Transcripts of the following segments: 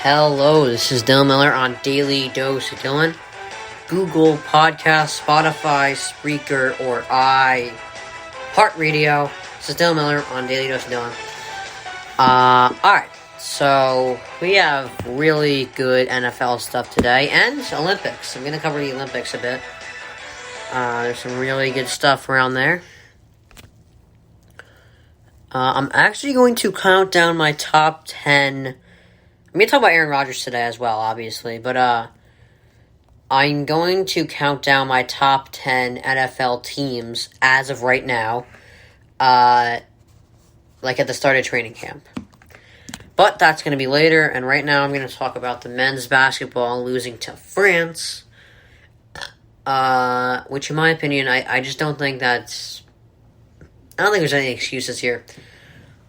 Hello, this is Dylan Miller on Daily Dose of Dylan. Google Podcast, Spotify, Spreaker, or iHeartRadio. This is Dylan Miller on Daily Dose of Dylan. Alright, so we have really good NFL stuff today, and Olympics. I'm going to cover the Olympics a bit. There's some really good stuff around there. I'm actually going to count down my top 10. I'm going to talk about Aaron Rodgers today as well, obviously. But I'm going to count down my top 10 NFL teams as of right now. Like at the start of training camp. But that's going to be later. And right now I'm going to talk about the men's basketball losing to France. Which in my opinion, I just don't think that's... I don't think there's any excuses here.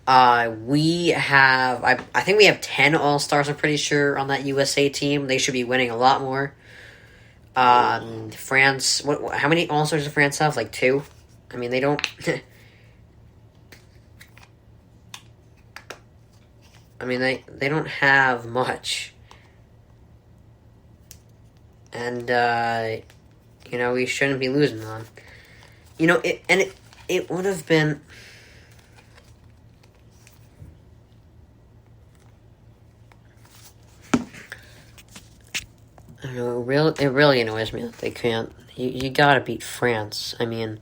We have, I think we have 10 All-Stars, I'm pretty sure, on that USA team. They should be winning a lot more. France, how many All-Stars does France have? Like 2? I mean, they don't... I mean, they don't have much. And, we shouldn't be losing them. It would have been... I don't know, it really annoys me that they can't. You gotta beat France. I mean...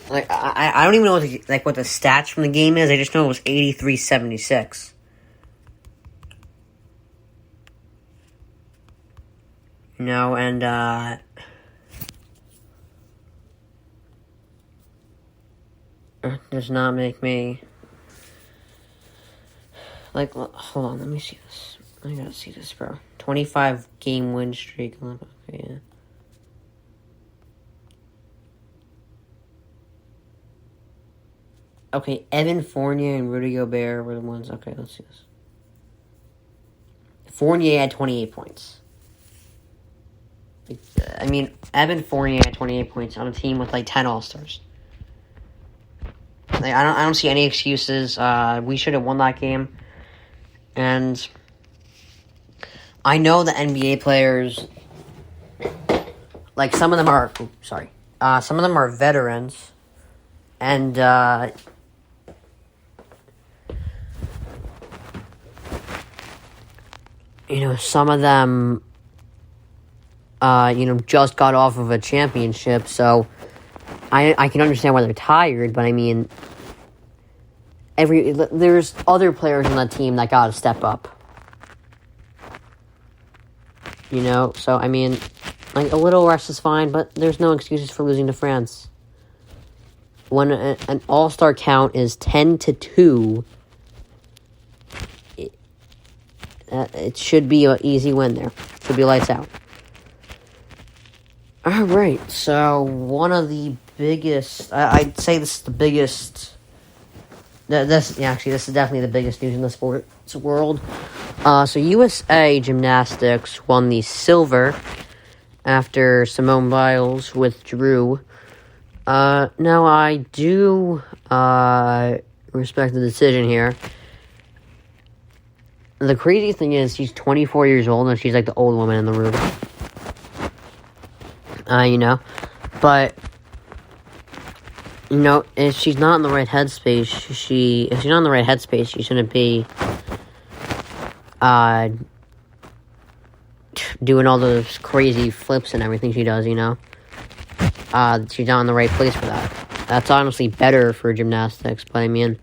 Like, I don't even know what the stats from the game is. I just know it was 83-76. And, it does not make me... Like, hold on, let me see this. I gotta see this, bro. 25 game win streak. Okay, yeah. Okay, Evan Fournier and Rudy Gobert were the ones. Okay, let's see this. Fournier had 28 points. I mean, Evan Fournier had 28 points on a team with like 10 All-Stars. Like, I don't see any excuses. We should have won that game. And I know the NBA players, like some of them are, some of them are veterans, and some of them, just got off of a championship, so I can understand why they're tired, but I mean, there's other players on that team that gotta step up. So I mean, like a little rest is fine, but there's no excuses for losing to France. When an all-star count is 10-2, it should be an easy win there. Should be lights out. Alright, so one of the biggest, I'd say this is the biggest, this is definitely the biggest news in the sports world. So USA Gymnastics won the silver after Simone Biles withdrew. Now I do respect the decision here. The crazy thing is she's 24 years old and she's like the old woman in the room. But if she's not in the right headspace, if she's not in the right headspace, she shouldn't be doing all those crazy flips and everything she does, she's not in the right place for that. That's honestly better for gymnastics, but I mean,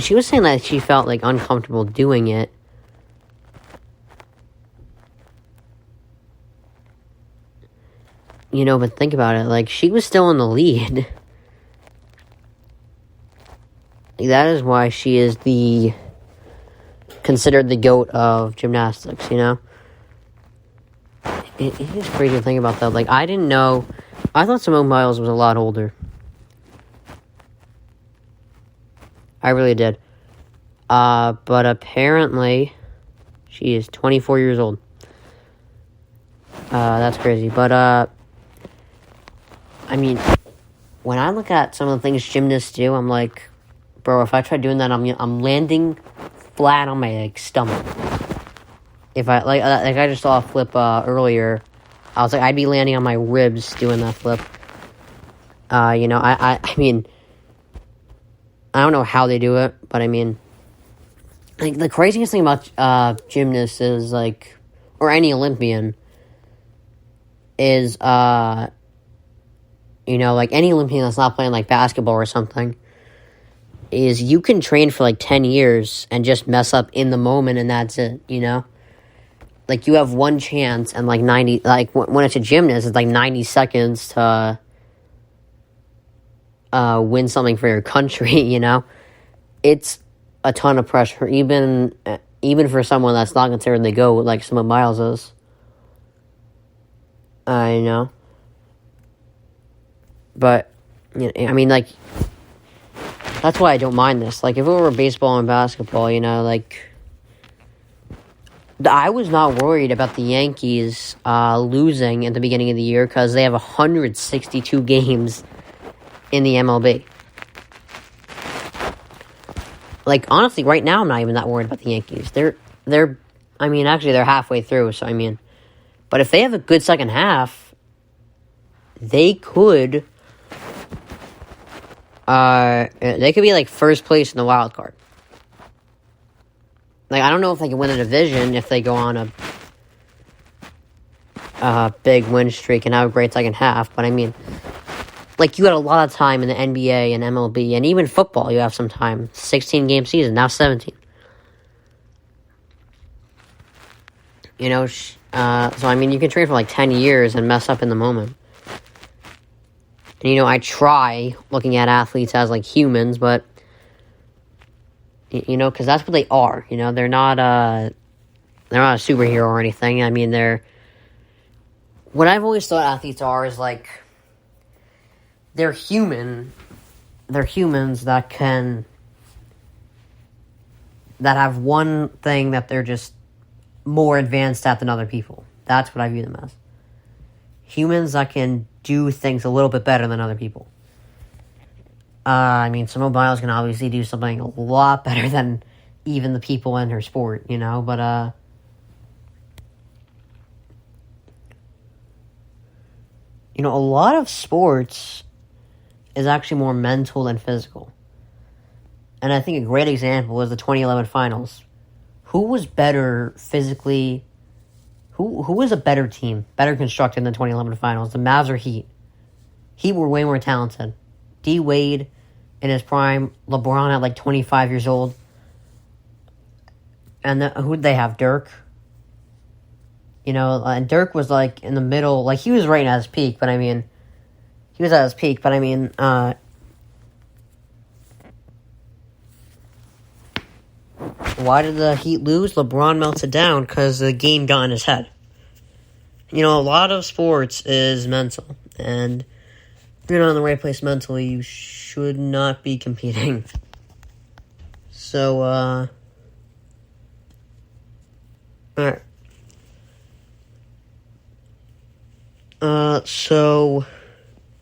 she was saying that she felt, like, uncomfortable doing it. But think about it, like, she was still in the lead. That is why she is considered the GOAT of gymnastics, It is crazy to think about that. Like, I didn't know, I thought Simone Biles was a lot older. I really did. But apparently, she is 24 years old. That's crazy. But, when I look at some of the things gymnasts do, I'm like, bro, if I try doing that, I'm landing flat on my like stomach. If I like I just saw a flip earlier, I was like, I'd be landing on my ribs doing that flip. You know, I mean, I don't know how they do it, but I mean, like the craziest thing about gymnasts is like, or any Olympian, is you know, like any Olympian that's not playing like basketball or something, is you can train for like 10 years and just mess up in the moment and that's it, you know? Like you have one chance and like 90, like when it's a gymnast, it's like 90 seconds to win something for your country, you know? It's a ton of pressure, even for someone that's not considered the GOAT, like Simone Biles is. You know? But, you know, I mean, like, that's why I don't mind this. Like, if it were baseball and basketball, you know, like, I was not worried about the Yankees losing at the beginning of the year because they have 162 games in the MLB. Like, honestly, right now, I'm not even that worried about the Yankees. I mean, actually, they're halfway through, so I mean, but if they have a good second half, they could be like first place in the wild card. Like, I don't know if they can win the division if they go on a big win streak and have a great second half, but I mean, like, you had a lot of time in the NBA and MLB, and even football, you have some time. 16-game season, now 17. You know, so, I mean, you can train for, like, 10 years and mess up in the moment. And, you know, I try looking at athletes as, like, humans, but, you know, because that's what they are. You know, they're not a superhero or anything. I mean, what I've always thought athletes are is, like, they're human. They're humans that have one thing that they're just more advanced at than other people. That's what I view them as. Humans that can do things a little bit better than other people. I mean, Simone Biles can obviously do something a lot better than even the people in her sport, you know, but, you know, a lot of sports is actually more mental than physical. And I think a great example is the 2011 finals. Who was better physically? Who was a better team, better constructed in the 2011 finals? The Mavs or Heat? Heat were way more talented. D. Wade in his prime, LeBron at like 25 years old. And who'd they have? Dirk? You know, and Dirk was like in the middle, like he was right at his peak, but I mean, why did the Heat lose? LeBron melted down because the game got in his head. You know, a lot of sports is mental, and if you're not in the right place mentally, you should not be competing. So, alright. So,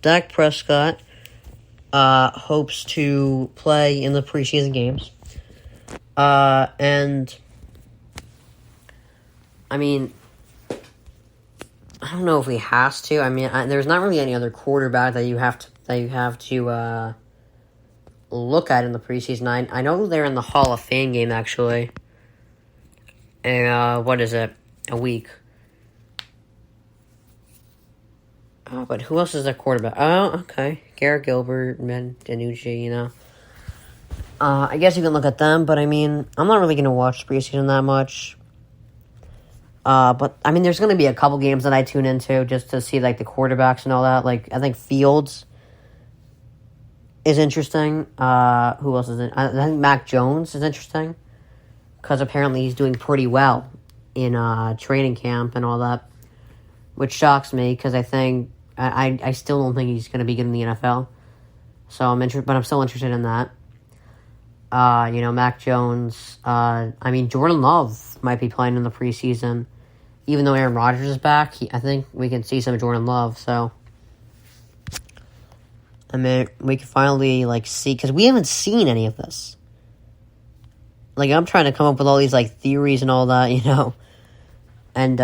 Dak Prescott hopes to play in the preseason games. And I mean, I don't know if he has to. I mean, there's not really any other quarterback that you have to look at in the preseason. I know they're in the Hall of Fame game actually. And what is it? A week. But who else is their quarterback? Oh, okay. Garrett Gilbert, Ben DiNucci, you know. I guess you can look at them, but I mean, I'm not really going to watch preseason that much. But I mean, there's going to be a couple games that I tune into just to see, like, the quarterbacks and all that. Like, I think Fields is interesting. Who else is it? I think Mac Jones is interesting because apparently he's doing pretty well in training camp and all that, which shocks me because I think I still don't think he's going to be good in the NFL. So but I'm still interested in that. You know, Mac Jones. I mean, Jordan Love might be playing in the preseason. Even though Aaron Rodgers is back, I think we can see some Jordan Love. So, I mean, we can finally, like, see, because we haven't seen any of this. Like, I'm trying to come up with all these, like, theories and all that, you know, and,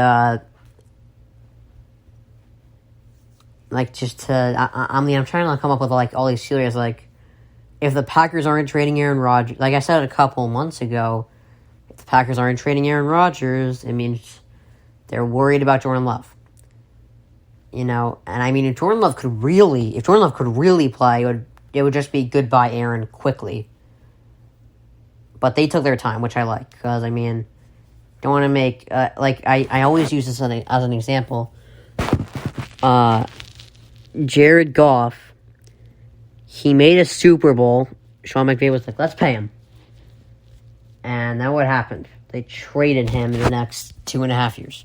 like, just to, I mean, I'm trying to come up with, like, all these theories, like, if the Packers aren't trading Aaron Rodgers, like I said a couple months ago, if the Packers aren't trading Aaron Rodgers, it means they're worried about Jordan Love. You know, and I mean, if Jordan Love could really play, it would just be goodbye Aaron quickly. But they took their time, which I like, because, I mean, don't want to make, like, I always use this as an example. Jared Goff, he made a Super Bowl. Sean McVay was like, let's pay him. And then what happened? They traded him in the next 2.5 years.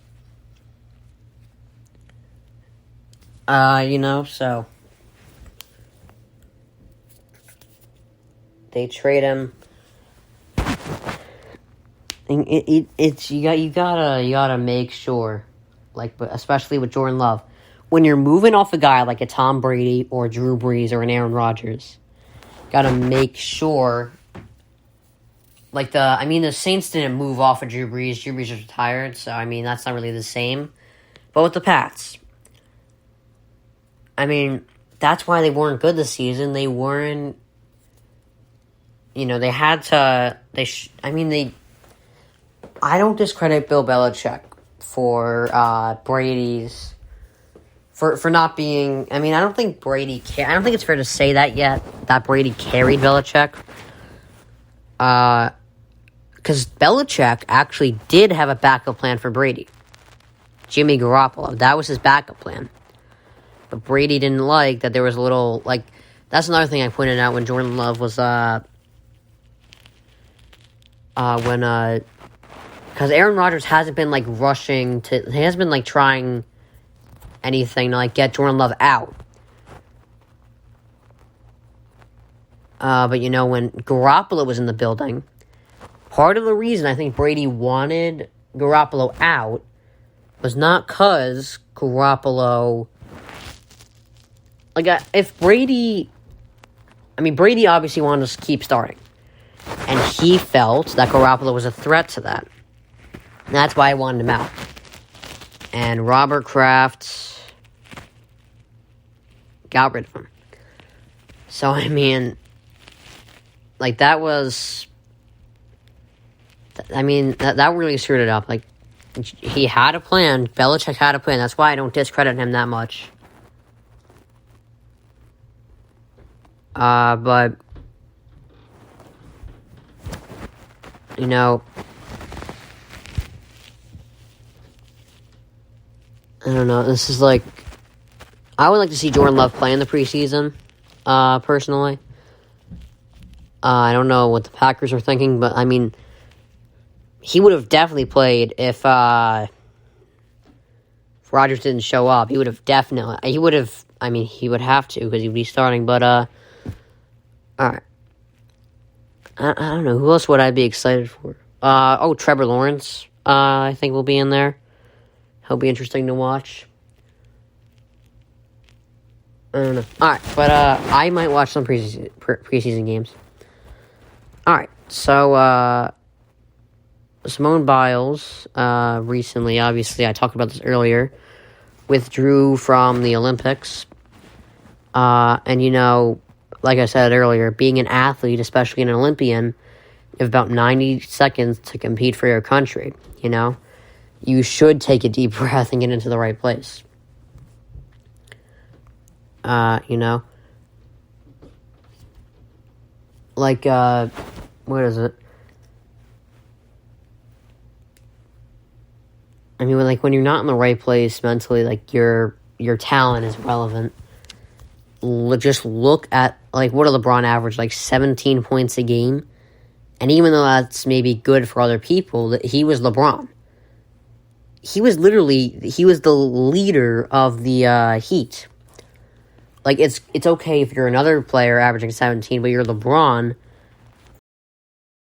You know, so they trade him. It's you gotta make sure, like, especially with Jordan Love, when you're moving off a guy like a Tom Brady or Drew Brees or an Aaron Rodgers, gotta make sure. Like the Saints didn't move off of Drew Brees. Drew Brees was retired, so I mean that's not really the same. But with the Pats, I mean, that's why they weren't good this season. They weren't, you know, they had to, I don't discredit Bill Belichick for Brady's, for not being, I mean, I don't think it's fair to say that yet, that Brady carried Belichick. Because Belichick actually did have a backup plan for Brady. Jimmy Garoppolo. That was his backup plan. But Brady didn't like that there was a little, like, that's another thing I pointed out when Jordan Love was, because Aaron Rodgers hasn't been, like, rushing to, he hasn't been, like, trying anything to, like, get Jordan Love out. But, you know, when Garoppolo was in the building, part of the reason I think Brady wanted Garoppolo out was not because Garoppolo, like, if Brady, I mean, Brady obviously wanted to keep starting. And he felt that Garoppolo was a threat to that. And that's why I wanted him out. And Robert Kraft got rid of him. So, I mean, like, that was, I mean, that really screwed it up. Like, he had a plan. Belichick had a plan. That's why I don't discredit him that much. But, you know, I don't know. This is like, I would like to see Jordan Love play in the preseason, personally. I don't know what the Packers are thinking, but I mean, he would have definitely played if Rodgers didn't show up. He would have have to because he'd be starting, but, alright. I don't know, who else would I be excited for? Trevor Lawrence, I think will be in there. He'll be interesting to watch. I don't know. Alright, but, I might watch some preseason games. Alright, so, Simone Biles, recently, obviously, I talked about this earlier, withdrew from the Olympics. And, you know, like I said earlier, being an athlete, especially an Olympian, you have about 90 seconds to compete for your country, you know? You should take a deep breath and get into the right place. You know? Like, what is it? I mean, like, when you're not in the right place mentally, like, your talent is relevant. Just look at, like, what did LeBron average? Like, 17 points a game? And even though that's maybe good for other people, he was LeBron. He was the leader of the Heat. Like, it's okay if you're another player averaging 17, but you're LeBron,